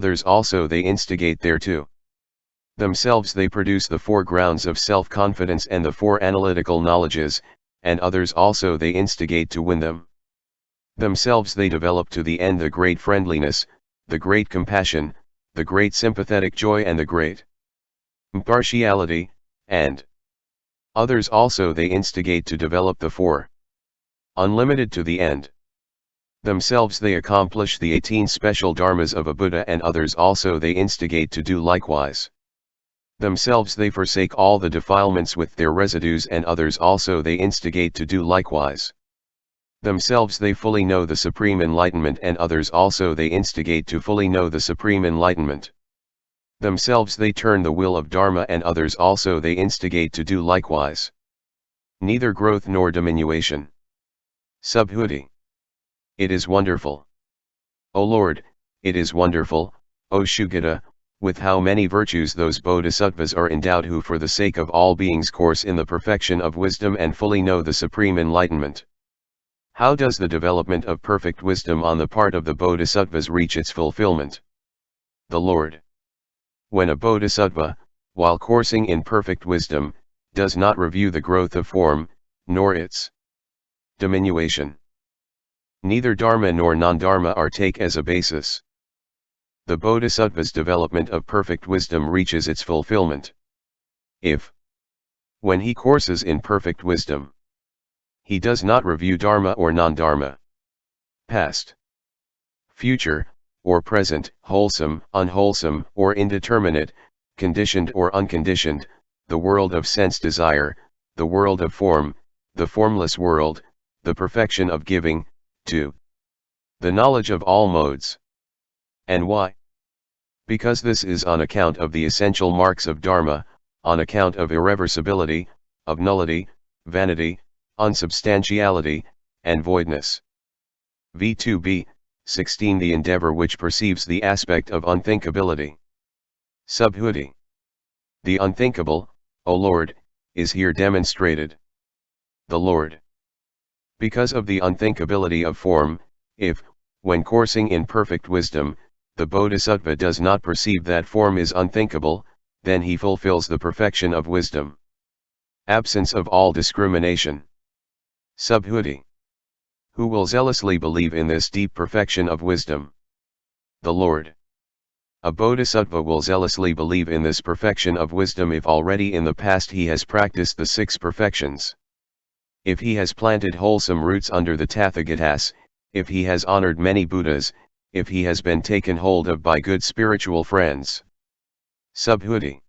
others also they instigate thereto. Themselves they produce the 4 grounds of self-confidence and the 4 analytical knowledges, and others also they instigate to win them. Themselves they develop to the end the great friendliness, the great compassion, the great sympathetic joy and the great impartiality, and others also they instigate to develop the 4 unlimited to the end. Themselves they accomplish the 18 special dharmas of a Buddha, and others also they instigate to do likewise. Themselves they forsake all the defilements with their residues, and others also they instigate to do likewise. Themselves they fully know the supreme enlightenment, and others also they instigate to fully know the supreme enlightenment. Themselves they turn the wheel of Dharma, and others also they instigate to do likewise. Neither growth nor diminution. Subhuti. It is wonderful. O Lord, it is wonderful, O Sugata, with how many virtues those bodhisattvas are endowed who for the sake of all beings course in the perfection of wisdom and fully know the supreme enlightenment. How does the development of perfect wisdom on the part of the bodhisattvas reach its fulfillment? The Lord. When a bodhisattva, while coursing in perfect wisdom, does not review the growth of form, nor its diminution. Neither dharma nor non-dharma are take as a basis. The bodhisattva's development of perfect wisdom reaches its fulfillment if, when he courses in perfect wisdom, he does not review dharma or non-dharma, past, future, or present, wholesome, unwholesome, or indeterminate, conditioned or unconditioned, the world of sense desire, the world of form, the formless world, the perfection of giving, to the knowledge of all modes. And why? Because this is on account of the essential marks of Dharma, on account of irreversibility, of nullity, vanity, unsubstantiality, and voidness. V2b, 16 The endeavor which perceives the aspect of unthinkability. Subhuti. The unthinkable, O Lord, is here demonstrated. The Lord. Because of the unthinkability of form, if, when coursing in perfect wisdom, the bodhisattva does not perceive that form is unthinkable, then he fulfills the perfection of wisdom. Absence of all discrimination. Subhuti. Who will zealously believe in this deep perfection of wisdom? The Lord. A bodhisattva will zealously believe in this perfection of wisdom if already in the past he has practiced the 6 perfections. If he has planted wholesome roots under the tathagatas, if he has honored many Buddhas, if he has been taken hold of by good spiritual friends. Subhuti.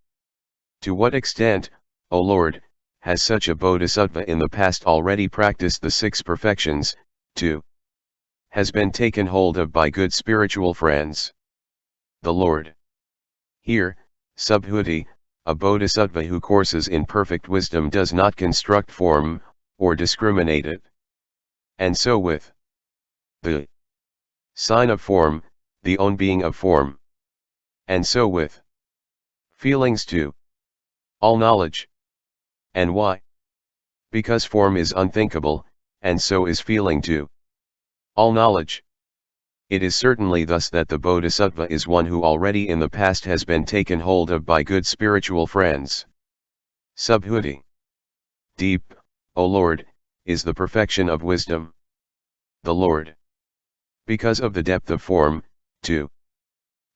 To what extent, O Lord, has such a bodhisattva in the past already practiced the 6 perfections, 2. Has been taken hold of by good spiritual friends. The Lord. Here, Subhuti, a bodhisattva who courses in perfect wisdom does not construct form, or discriminate it. And so with the sign of form, the own being of form. And so with feelings too. All knowledge. And why? Because form is unthinkable, and so is feeling too. All knowledge. It is certainly thus that the bodhisattva is one who already in the past has been taken hold of by good spiritual friends. Subhuti. Deep, O Lord, is the perfection of wisdom. The Lord. Because of the depth of form, too.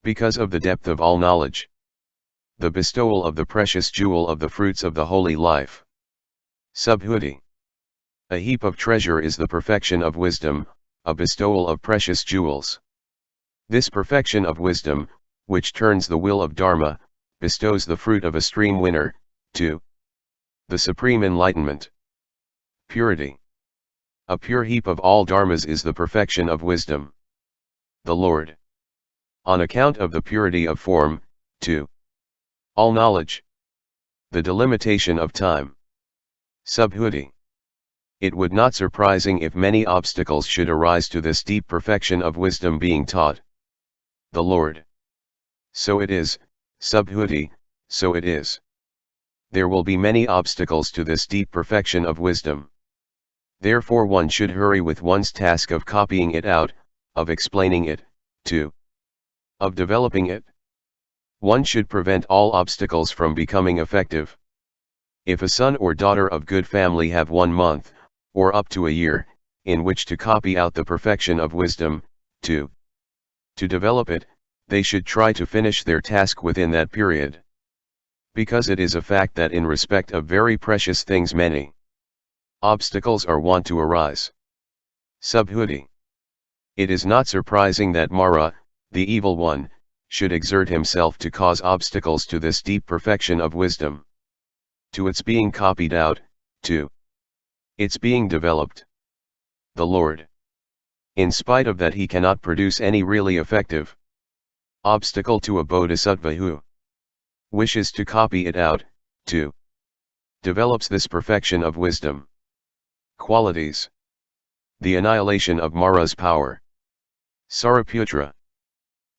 Because of the depth of all knowledge. The bestowal of the precious jewel of the fruits of the holy life. Subhuti. A heap of treasure is the perfection of wisdom, a bestowal of precious jewels. This perfection of wisdom, which turns the wheel of Dharma, bestows the fruit of a stream winner, to the supreme enlightenment. Purity. A pure heap of all dharmas is the perfection of wisdom. The Lord. On account of the purity of form, too. All knowledge. The delimitation of time. Subhuti. It would not surprising if many obstacles should arise to this deep perfection of wisdom being taught. The Lord. So it is, Subhuti, so it is. There will be many obstacles to this deep perfection of wisdom. Therefore one should hurry with one's task of copying it out, of explaining it, too. of developing it. One should prevent all obstacles from becoming effective. If a son or daughter of good family have 1 month, or up to a year, in which to copy out the perfection of wisdom, to develop it, they should try to finish their task within that period. Because it is a fact that in respect of very precious things many obstacles are wont to arise. Subhuti. It is not surprising that Mara, the evil one, should exert himself to cause obstacles to this deep perfection of wisdom, to its being copied out, to its being developed. The Lord, in spite of that, he cannot produce any really effective obstacle to a bodhisattva who wishes to copy it out, to develops this perfection of wisdom. Qualities. The annihilation of Mara's power. Sariputra.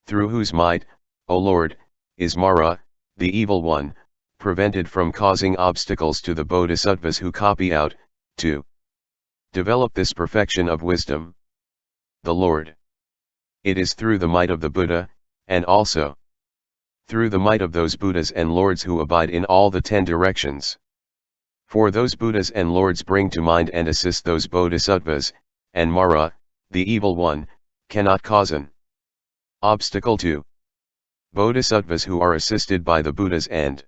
Through whose might, O Lord, is Mara, the evil one, prevented from causing obstacles to the bodhisattvas who copy out, to develop this perfection of wisdom. The Lord. It is through the might of the Buddha, and also through the might of those Buddhas and Lords who abide in all the 10 directions. For those Buddhas and Lords bring to mind and assist those bodhisattvas, and Mara, the evil one, cannot cause an obstacle to bodhisattvas who are assisted by the Buddhas and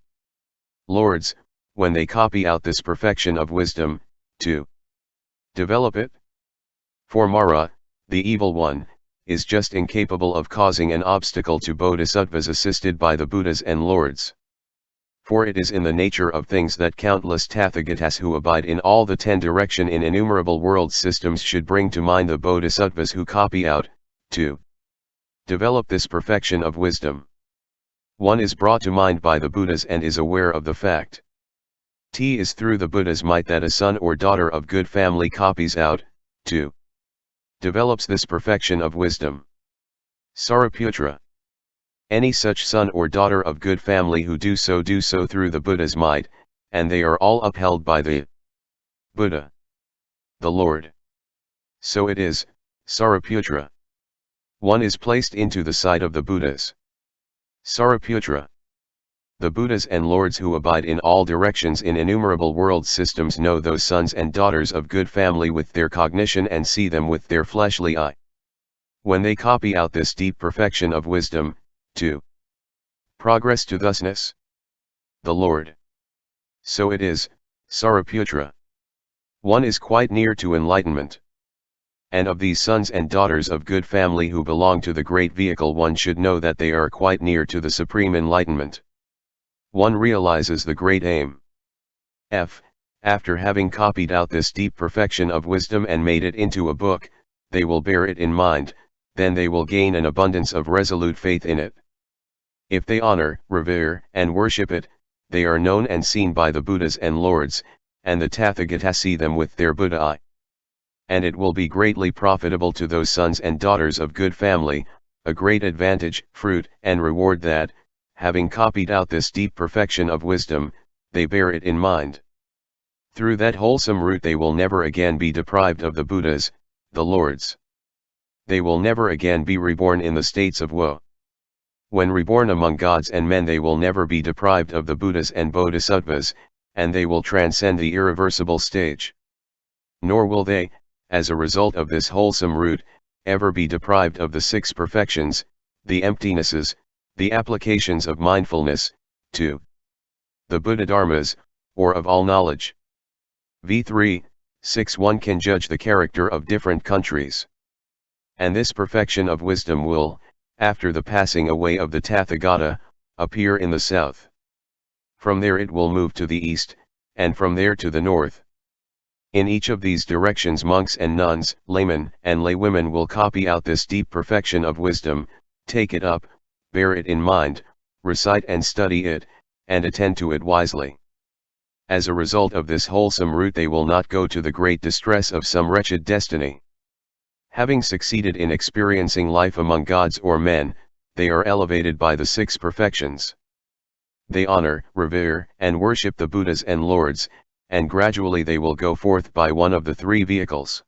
Lords, when they copy out this perfection of wisdom, to develop it. For Mara, the evil one, is just incapable of causing an obstacle to bodhisattvas assisted by the Buddhas and Lords. For it is in the nature of things that countless tathagatas who abide in all the 10 direction in innumerable world systems should bring to mind the bodhisattvas who copy out, to develop this perfection of wisdom. One is brought to mind by the Buddhas and is aware of the fact. T is through the Buddha's might that a son or daughter of good family copies out, to develops this perfection of wisdom. Sariputra. Any such son or daughter of good family who do so through the Buddha's might, and they are all upheld by the Buddha, the Lord. So it is, Sariputra. One is placed into the sight of the Buddhas. Sariputra. The Buddhas and Lords who abide in all directions in innumerable world systems know those sons and daughters of good family with their cognition and see them with their fleshly eye. When they copy out this deep perfection of wisdom, to progress to thusness, the Lord. So it is, Sariputra. One is quite near to enlightenment. And of these sons and daughters of good family who belong to the great vehicle, one should know that they are quite near to the supreme enlightenment. One realizes the great aim. After having copied out this deep perfection of wisdom and made it into a book, they will bear it in mind, then they will gain an abundance of resolute faith in it. If they honor, revere, and worship it, they are known and seen by the Buddhas and Lords, and the tathagatas see them with their Buddha eye. And it will be greatly profitable to those sons and daughters of good family, a great advantage, fruit, and reward that, having copied out this deep perfection of wisdom, they bear it in mind. Through that wholesome root they will never again be deprived of the Buddhas, the Lords. They will never again be reborn in the states of woe. When reborn among gods and men they will never be deprived of the Buddhas and Bodhisattvas, and they will transcend the irreversible stage. Nor will they, as a result of this wholesome root, ever be deprived of the 6 perfections, the emptinesses, the applications of mindfulness, to the Buddha Dharmas, or of all knowledge. v3, 6. One can judge the character of different countries. And this perfection of wisdom will, after the passing away of the Tathagata, appear in the south. From there it will move to the east, and from there to the north. In each of these directions monks and nuns, laymen and laywomen will copy out this deep perfection of wisdom, take it up, bear it in mind, recite and study it, and attend to it wisely. As a result of this wholesome root they will not go to the great distress of some wretched destiny. Having succeeded in experiencing life among gods or men, they are elevated by the 6 perfections. They honor, revere, and worship the Buddhas and Lords, and gradually they will go forth by one of the 3 vehicles.